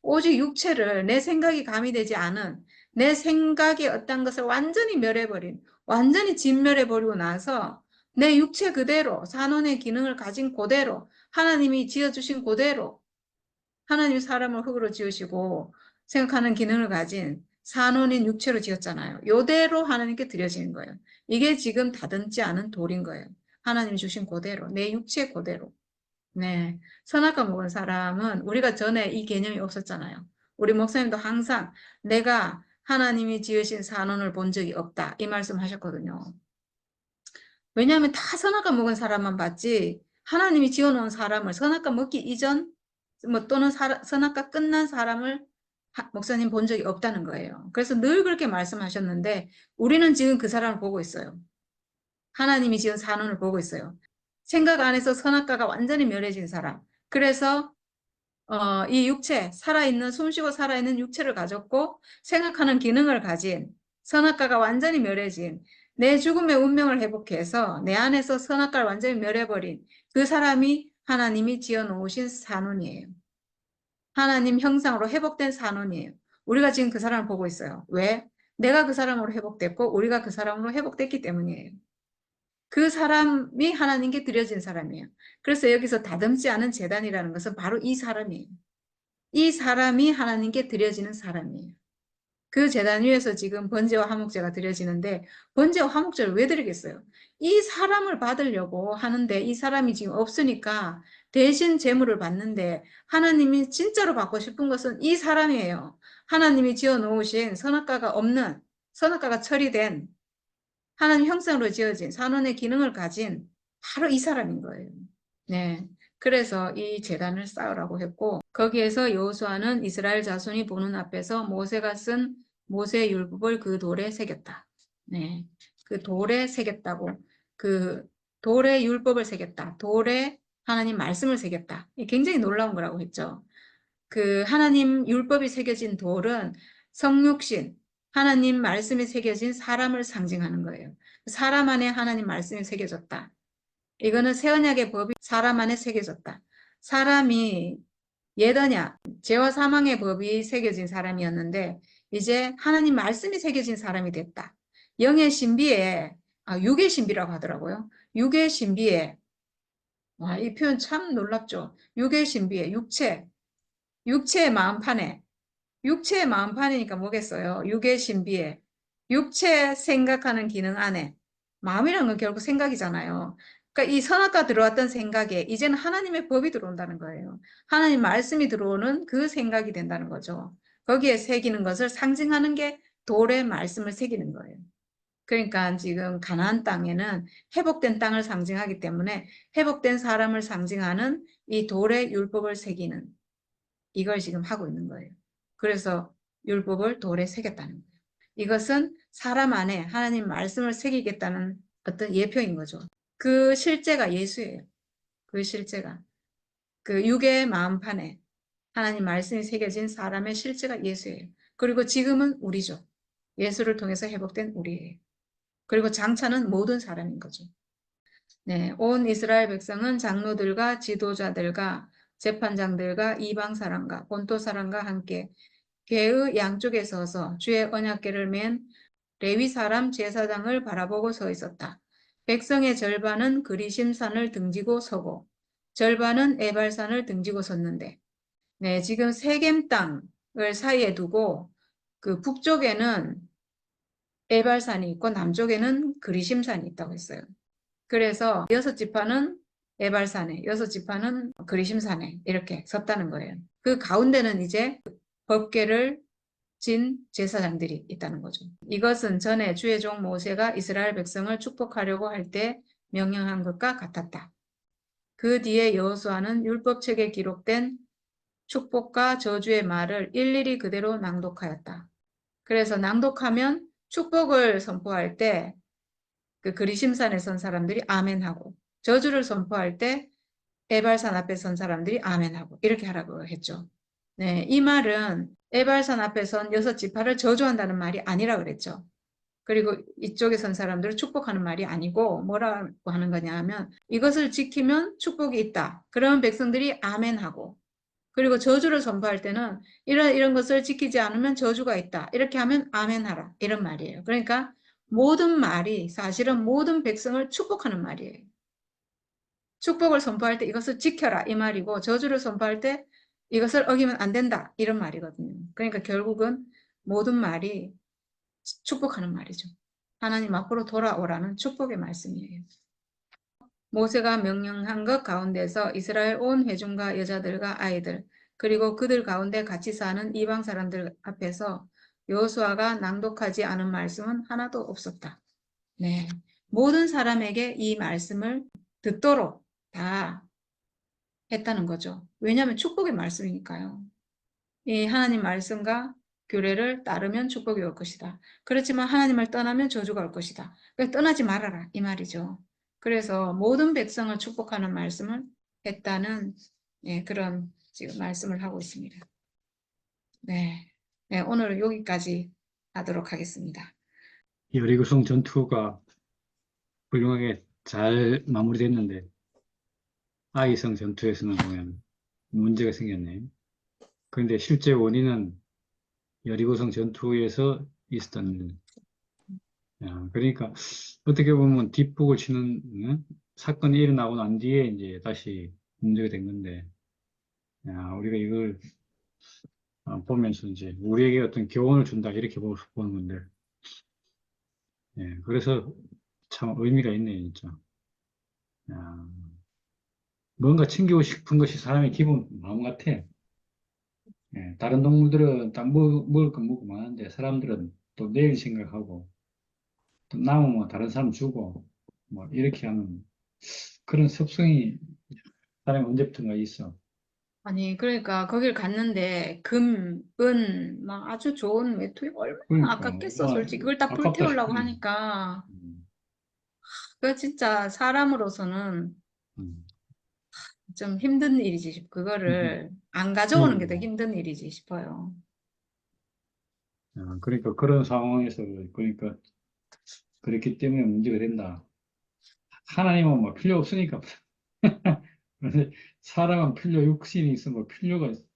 S1: 오직 육체를 내 생각이 가미되지 않은 내 생각의 어떤 것을 완전히 멸해버린, 완전히 진멸해버리고 나서 내 육체 그대로 산원의 기능을 가진 그대로 하나님이 지어주신 그대로 하나님이 사람을 흙으로 지으시고 생각하는 기능을 가진 산원인 육체로 지었잖아요. 이대로 하나님께 드려지는 거예요. 이게 지금 다듬지 않은 돌인 거예요. 하나님이 주신 그대로, 내 육체 그대로. 네. 선악과 먹은 사람은 우리가 전에 이 개념이 없었잖아요. 우리 목사님도 항상 내가 하나님이 지으신 산원을 본 적이 없다. 이 말씀 하셨거든요. 왜냐하면 다 선악과 먹은 사람만 봤지 하나님이 지어놓은 사람을 선악과 먹기 이전 또는 선악과 끝난 사람을 목사님 본 적이 없다는 거예요. 그래서 늘 그렇게 말씀하셨는데 우리는 지금 그 사람을 보고 있어요. 하나님이 지은 산원을 보고 있어요. 생각 안에서 선악과가 완전히 멸해진 사람. 그래서 이 육체, 살아있는, 숨쉬고 살아있는 육체를 가졌고 생각하는 기능을 가진 선악과가 완전히 멸해진 내 죽음의 운명을 회복해서 내 안에서 선악과를 완전히 멸해버린 그 사람이 하나님이 지어놓으신 산원이에요. 하나님 형상으로 회복된 산원이에요. 우리가 지금 그 사람을 보고 있어요. 왜? 내가 그 사람으로 회복됐고 우리가 그 사람으로 회복됐기 때문이에요. 그 사람이 하나님께 드려진 사람이에요. 그래서 여기서 다듬지 않은 제단이라는 것은 바로 이 사람이에요. 이 사람이 하나님께 드려지는 사람이에요. 그 제단 위에서 지금 번제와 화목제가 드려지는데 번제와 화목제를 왜 드리겠어요? 이 사람을 받으려고 하는데 이 사람이 지금 없으니까 대신 제물을 받는데 하나님이 진짜로 받고 싶은 것은 이 사람이에요. 하나님이 지어놓으신 선악과가 없는 선악과가 처리된 하나님 형상으로 지어진 산원의 기능을 가진 바로 이 사람인 거예요. 네. 그래서 이 제단을 쌓으라고 했고 거기에서 여호수아는 이스라엘 자손이 보는 앞에서 모세가 쓴 모세 율법을 그 돌에 새겼다. 네. 그 돌에 새겼다고. 그 돌에 율법을 새겼다. 돌에 하나님 말씀을 새겼다. 굉장히 놀라운 거라고 했죠. 그 하나님 율법이 새겨진 돌은 성육신, 하나님 말씀이 새겨진 사람을 상징하는 거예요. 사람 안에 하나님 말씀이 새겨졌다. 이거는 새 언약의 법이 사람 안에 새겨졌다. 사람이 옛 언약, 죄와 사망의 법이 새겨진 사람이었는데 이제 하나님 말씀이 새겨진 사람이 됐다. 영의 신비에, 육의 신비라고 하더라고요. 육의 신비에, 와, 이 표현 참 놀랍죠. 육의 신비에, 육체의 마음판에, 육체의 마음판이니까 뭐겠어요? 육의 신비에, 육체 생각하는 기능 안에, 마음이란 건 결국 생각이잖아요. 그러니까 이 선악과 들어왔던 생각에 이제는 하나님의 법이 들어온다는 거예요. 하나님 말씀이 들어오는 그 생각이 된다는 거죠. 거기에 새기는 것을 상징하는 게 돌의 말씀을 새기는 거예요. 그러니까 지금 가나안 땅에는 회복된 땅을 상징하기 때문에 회복된 사람을 상징하는 이 돌의 율법을 새기는 이걸 지금 하고 있는 거예요. 그래서 율법을 돌에 새겼다는 거예요. 이것은 사람 안에 하나님 말씀을 새기겠다는 어떤 예표인 거죠. 그 실제가 예수예요. 그 실제가. 그 육의 마음판에 하나님 말씀이 새겨진 사람의 실제가 예수예요. 그리고 지금은 우리죠. 예수를 통해서 회복된 우리예요. 그리고 장차는 모든 사람인 거죠. 네, 온 이스라엘 백성은 장로들과 지도자들과 재판장들과 이방 사람과 본토 사람과 함께 궤의 양쪽에 서서 주의 언약궤를 맨 레위 사람 제사장을 바라보고 서 있었다. 백성의 절반은 그리심산을 등지고 서고 절반은 에발산을 등지고 섰는데 네, 지금 세겜 땅을 사이에 두고 그 북쪽에는 에발산이 있고 남쪽에는 그리심산이 있다고 했어요. 그래서 여섯 지파는 에발산에, 여섯 지파는 그리심산에 이렇게 섰다는 거예요. 그 가운데는 이제 법궤를 진 제사장들이 있다는 거죠. 이것은 전에 주의 종 모세가 이스라엘 백성을 축복하려고 할 때 명령한 것과 같았다. 그 뒤에 여호수아는 율법책에 기록된 축복과 저주의 말을 일일이 그대로 낭독하였다. 그래서 낭독하면 축복을 선포할 때 그 그리심산에 선 사람들이 아멘하고, 저주를 선포할 때 에발산 앞에 선 사람들이 아멘하고 이렇게 하라고 했죠. 네, 이 말은 에발산 앞에 선 여섯 지파를 저주한다는 말이 아니라 그랬죠. 그리고 이쪽에 선 사람들을 축복하는 말이 아니고 뭐라고 하는 거냐 하면 이것을 지키면 축복이 있다. 그러면 백성들이 아멘하고, 그리고 저주를 선포할 때는 이런 것을 지키지 않으면 저주가 있다. 이렇게 하면 아멘하라. 이런 말이에요. 그러니까 모든 말이 사실은 모든 백성을 축복하는 말이에요. 축복을 선포할 때 이것을 지켜라 이 말이고, 저주를 선포할 때 이것을 어기면 안 된다 이런 말이거든요. 그러니까 결국은 모든 말이 축복하는 말이죠. 하나님 앞으로 돌아오라는 축복의 말씀이에요. 모세가 명령한 것 가운데서 이스라엘 온 회중과 여자들과 아이들, 그리고 그들 가운데 같이 사는 이방 사람들 앞에서 여호수아가 낭독하지 않은 말씀은 하나도 없었다. 네, 모든 사람에게 이 말씀을 듣도록 다 했다는 거죠. 왜냐하면 축복의 말씀이니까요. 이 하나님 말씀과 규례를 따르면 축복이 올 것이다. 그렇지만 하나님을 떠나면 저주가 올 것이다. 그래서 떠나지 말아라 이 말이죠. 그래서 모든 백성을 축복하는 말씀을 했다는, 그런 지금 말씀을 하고 있습니다. 네, 네, 오늘은 여기까지 하도록 하겠습니다.
S2: 여리고성 전투가 훌륭하게 잘 마무리됐는데 아이성 전투에서는 보면 문제가 생겼네. 그런데 실제 원인은 여리고성 전투에서 있었던 일. 그러니까 어떻게 보면 뒷북을 치는 사건이 일어나고 난 뒤에 이제 다시 문제가 된 건데, 우리가 이걸 보면서 이제 우리에게 어떤 교훈을 준다 이렇게 보는 건데, 그래서 참 의미가 있네 진짜. 야, 뭔가 챙기고 싶은 것이 사람의 기본 마음 같아. 다른 동물들은 딱 먹을 거 먹고 마는데 사람들은 또 내일 생각하고 또 남으면 다른 사람 주고 뭐 이렇게 하는 그런 습성이 사람이 언제부턴가 있어.
S1: 아니, 그러니까 거길 갔는데 금, 은, 막 아주 좋은 메토이 얼마나
S2: 그러니까
S1: 아깝겠어, 솔직히. 그걸 다
S2: 아깝다
S1: 불태우려고
S2: 싶네.
S1: 하니까.
S2: 음,
S1: 그 진짜 사람으로서는
S2: 음,
S1: 좀 힘든 일이지. 그거를 안 가져오는 게 더
S2: 음.
S1: 힘든 일이지 싶어요.
S2: 그러니까 그런 상황에서 그러니까 그렇기 때문에 문제가 된다. 하나님은 뭐 필요 없으니까. 그런데 사람은 필요, 육신이 있으면 뭐 필요가 되니까.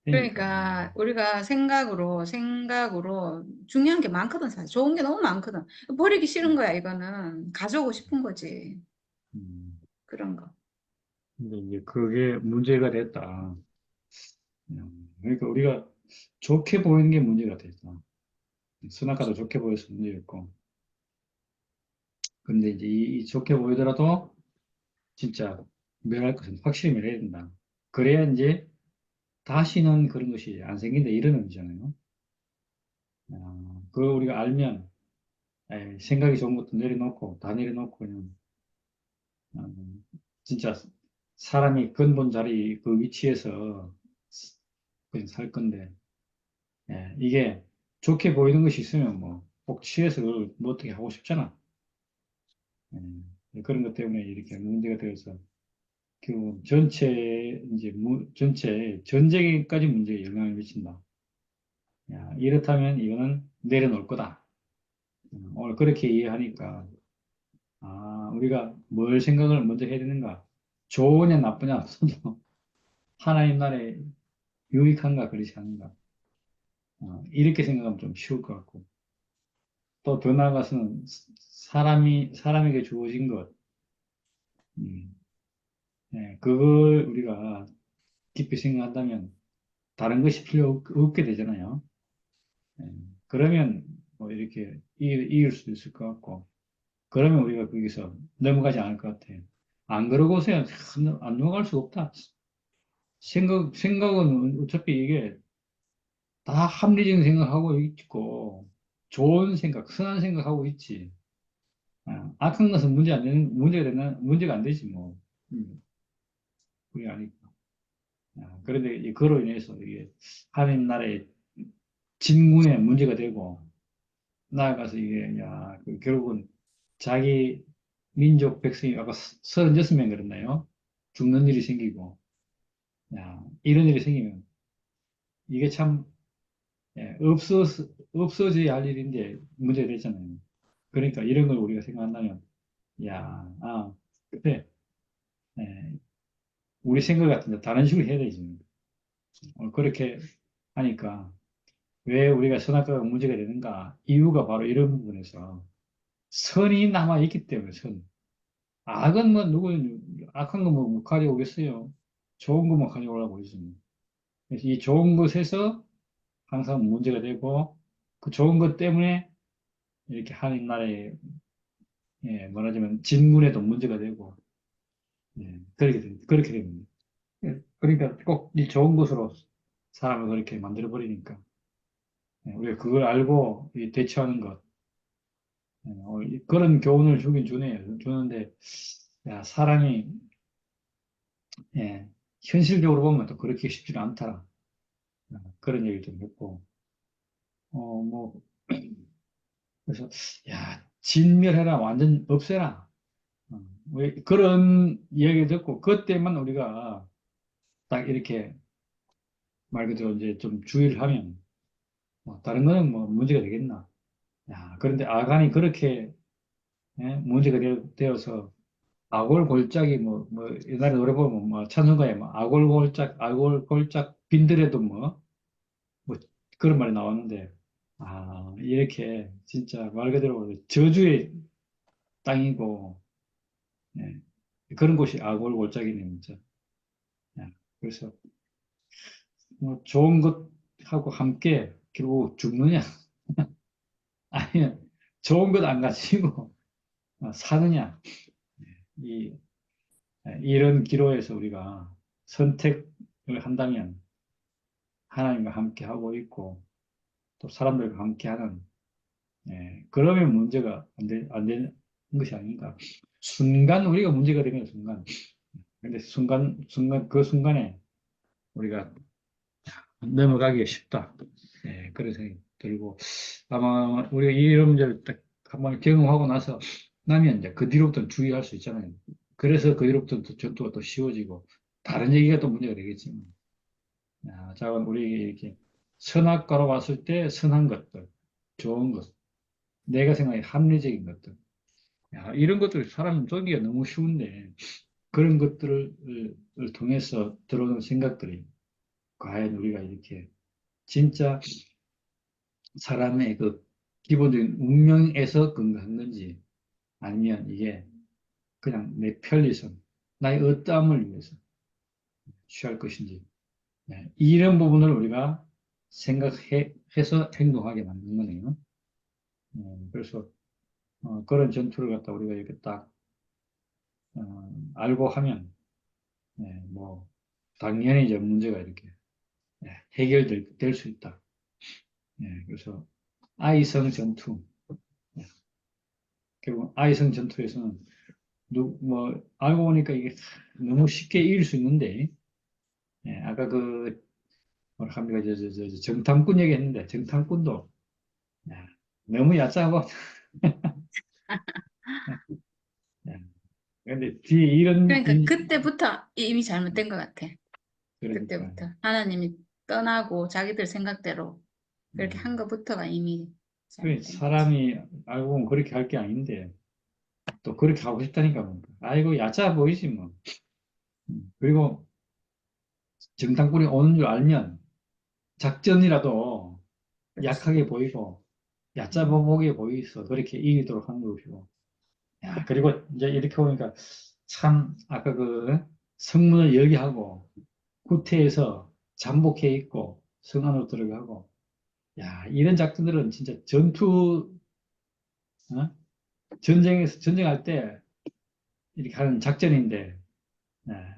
S1: 그러니까 우리가 생각으로 중요한 게 많거든, 사실. 좋은 게 너무 많거든. 버리기 싫은 거야, 이거는. 가져오고 싶은 거지.
S2: 음.
S1: 그런 거.
S2: 근데 이제 그게 문제가 됐다. 그러니까 우리가 좋게 보이는 게 문제가 됐다. 선악과도 좋게 보여서 문제였고. 근데 이제 이 좋게 보이더라도 진짜 멸할 것은 확실히 멸해야 된다. 그래야 이제 다시는 그런 것이 안 생긴다 이런 의미잖아요. 그걸 우리가 알면 생각이 좋은 것도 내려놓고 다 내려놓고 그냥 진짜 사람이 근본 자리 그 위치에서 그냥 살 건데 이게 좋게 보이는 것이 있으면 뭐 꼭 취해서 그걸 뭐 어떻게 하고 싶잖아. 그런 것 때문에 이렇게 문제가 되어서 결국 전체 이제 전체 전쟁에까지 문제에 영향을 미친다. 이렇다면 이거는 내려놓을 거다. 오늘 그렇게 이해하니까 우리가 뭘 생각을 먼저 해야 되는가? 좋으냐 나쁘냐 서도 하나님 나라에 유익한가 그렇지 않은가? 이렇게 생각하면 좀 쉬울 것 같고 또 더 나아가서는 사람에게 주어진 것, 음, 그걸 우리가 깊이 생각한다면 다른 것이 필요 없게 되잖아요. 예, 그러면 뭐 이렇게 이길 수 있을 것 같고 그러면 우리가 거기서 넘어가지 않을 것 같아요. 안 그러고서야 안 넘어갈 수가 없다. 생각은 어차피 이게 다 합리적인 생각하고 있고, 좋은 생각, 선한 생각하고 있지. 악한 것은 문제가 안 되지, 뭐. 그게 아니고. 그런데 그로 인해서 이게 하나님 나라의 진군에 문제가 되고, 나아가서 이게, 야, 결국은 자기 민족 백성이 아까 36명 그랬나요? 죽는 일이 생기고, 야, 이런 일이 생기면 이게 참, 예, 없어져야 할 일인데 문제가 됐잖아요. 그러니까 이런 걸 우리가 생각한다면, 야, 그래, 예, 우리 생각 같은데 다른 식으로 해야 되지. 그렇게 하니까 왜 우리가 선악과가 문제가 되는가? 이유가 바로 이런 부분에서 선이 남아있기 때문에 선. 악은 뭐 악한 거뭐 가져오겠어요. 좋은 것만 가져오라고 있습니다. 그래서 이 좋은 것에서 항상 문제가 되고 그 좋은 것 때문에 이렇게 하나님 나라에 말하자면 진문에도 문제가 되고 그렇게 됩니다. 그러니까 꼭 이 좋은 것으로 사람을 그렇게 만들어 버리니까 우리가 그걸 알고 이 대처하는 것 그런 교훈을 주긴 주네요. 주는데 야, 사람이 현실적으로 보면 또 그렇게 쉽지는 않다. 그런 얘기를 좀 했고 뭐 그래서 야 진멸해라 완전 없애라 왜 그런 얘기 듣고 그때만 우리가 딱 이렇게 말 그대로 이제 좀 주의를 하면 다른 거는 뭐 문제가 되겠나. 야 그런데 아간이 그렇게 문제가 되어서 아골골짝이 뭐 옛날에 노래 보면 뭐 찬송가에 뭐 아골골짝 빈들에도 뭐 그런 말이 나왔는데 이렇게 진짜 말 그대로 저주의 땅이고 예, 그런 곳이 아골골짝이네 진짜. 야, 그래서 뭐 좋은 것하고 함께 결국 죽느냐 아니면 좋은 것 안 가지고 사느냐 이 이런 기로에서 우리가 선택을 한다면 하나님과 함께 하고 있고 또 사람들과 함께 하는 그러면 문제가 안 되는 것이 아닌가. 순간 우리가 문제가 되는 순간. 근데 그 순간에 우리가 넘어가기가 쉽다. 그런 생각이 들고, 아마 우리가 이런 문제를 딱 한번 경험하고 나서 나면 이제 그 뒤로부터는 주의할 수 있잖아요. 그래서 그 뒤로부터 또 전투가 또 쉬워지고, 다른 얘기가 또 문제가 되겠지만. 자, 우리 이렇게 선악과로 봤을 때 선한 것들, 좋은 것, 내가 생각해 합리적인 것들. 이런 것들 사람 쪼기가 너무 쉬운데 그런 것들을 통해서 들어오는 생각들이 과연 우리가 이렇게 진짜 사람의 그 기본적인 운명에서 근거한 건지 아니면 이게 그냥 내 편리성, 나의 어떠함을 위해서 취할 것인지 이런 부분을 우리가 생각해서 행동하게 만든 거네요. 그래서 그런 전투를 갖다 우리가 이렇게 딱 알고 하면 뭐 당연히 이제 문제가 이렇게 해결될 수 있다. 그래서 아이성 전투. 예, 결국 아이성 전투에서는 알고 보니까 이게 너무 쉽게 이길 수 있는데 아까 뭐라 합니까 정탐꾼 얘기했는데 정탐꾼도 야, 너무 얕잡아. 근데 뒤에
S1: 그러니까 그때부터 이미 잘못된 것 같아.
S2: 그러니까
S1: 그때부터 하나님이 떠나고 자기들 생각대로 그렇게 한
S2: 음,
S1: 것부터가 이미
S2: 그
S1: 잘못된 거지.
S2: 사람이 알고 보면 그렇게 할 게 아닌데 또 그렇게 하고 싶다니까 뭐. 아이고 얕아 보이지 뭐. 그리고 정탐꾼이 오는 줄 알면 작전이라도
S1: 그렇지.
S2: 약하게 보이고 얕잡아
S1: 음,
S2: 보게 보이서 그렇게 이기도록 한 것이고 그리고 이제 이렇게 보니까 참 아까 성문을 열게 하고 후퇴해서 잠복해 있고 성 안으로 들어가고 이런 작전들은 진짜 전투 어? 전쟁할 때 이렇게 하는 작전인데,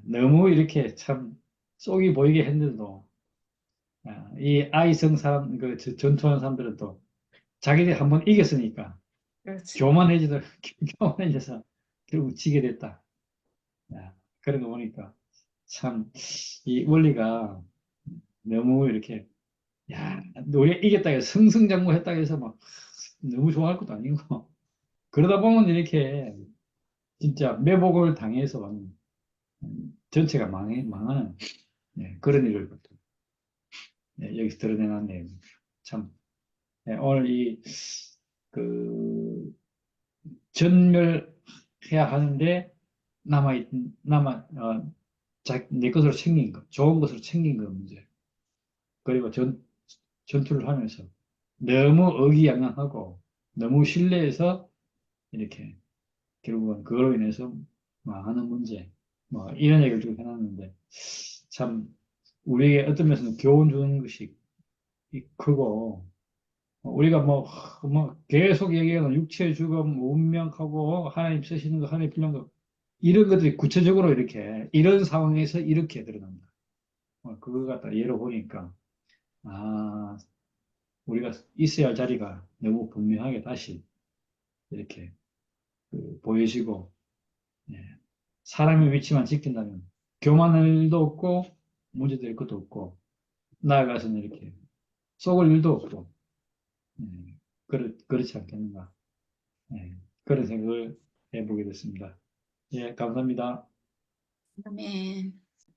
S2: 너무 이렇게 참 쏙이 보이게 했는데도, 이 아이성 사람, 전투하는 사람들은 또 자기들이 한번 이겼으니까
S1: 그렇지.
S2: 교만해지더, 교만해져서 결국 지게 됐다. 그런 거 보니까 참 이 원리가 너무 이렇게, 야, 우리가 이겼다 해서 승승장구했다 해서 막 너무 좋아할 것도 아니고, 그러다 보면 이렇게 진짜 매복을 당해서 전체가 망하는, 그런 일을 여기서 드러내놨네요. 참, 오늘 그, 전멸해야 하는데, 내 것으로 챙긴 것, 좋은 것으로 챙긴 것 문제. 그리고 전투를 하면서 너무 의기양양하고, 너무 신뢰해서 이렇게 결국은 그걸로 인해서 망하는 문제. 뭐, 이런 얘기를 좀 해놨는데, 참, 우리에게 어떤 면에서는 교훈 주는 것이 크고, 우리가 뭐 계속 얘기하는 육체의 죽음, 운명하고 하나님 쓰시는 거, 하나님 필요한 거, 이런 것들이 구체적으로 이렇게, 이런 상황에서 이렇게 드러난다. 그거 갖다 예로 보니까, 아, 우리가 있어야 할 자리가 너무 분명하게 다시 이렇게 보여지고, 예, 사람의 위치만 지킨다면 교만할 일도 없고, 문제될 것도 없고, 나아가서는 이렇게 속을 일도 없고, 그렇지 않겠는가. 그런 생각을 해보게 됐습니다. 예, 감사합니다.
S1: 그다음에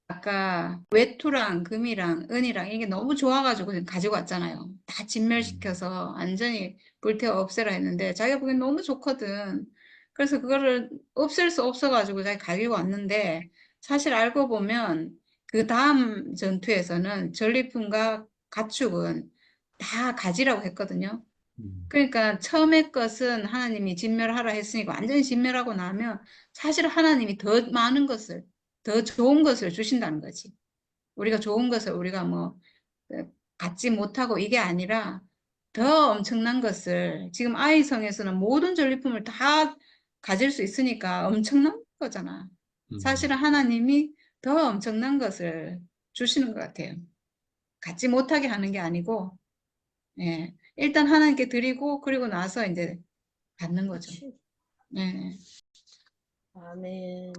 S1: 아까 외투랑 금이랑 은이랑 이게 너무 좋아가지고 지금 가지고 왔잖아요. 다
S2: 음,
S1: 진멸시켜서 완전히 불태워 없애라 했는데 자기가 보기엔 너무 좋거든. 그래서 그거를 없앨 수 없어가지고 자기 가지고 왔는데 사실 알고 보면 그 다음 전투에서는 전리품과 가축은 다 가지라고 했거든요.
S2: 음,
S1: 그러니까 처음에 것은 하나님이 진멸하라 했으니까 완전히 진멸하고 나면 사실 하나님이 더 많은 것을, 더 좋은 것을 주신다는 거지. 우리가 좋은 것을 우리가 뭐 갖지 못하고 이게 아니라 더 엄청난 것을 지금 아이성에서는 모든 전리품을 다 가질 수 있으니까 엄청난 거잖아. 사실은
S2: 음,
S1: 하나님이 더 엄청난 것을 주시는 것 같아요. 갖지 못하게 하는 게 아니고, 예. 일단 하나님께 드리고 그리고 나서 이제 받는 거죠.
S3: 그치.
S1: 예.
S3: 아멘.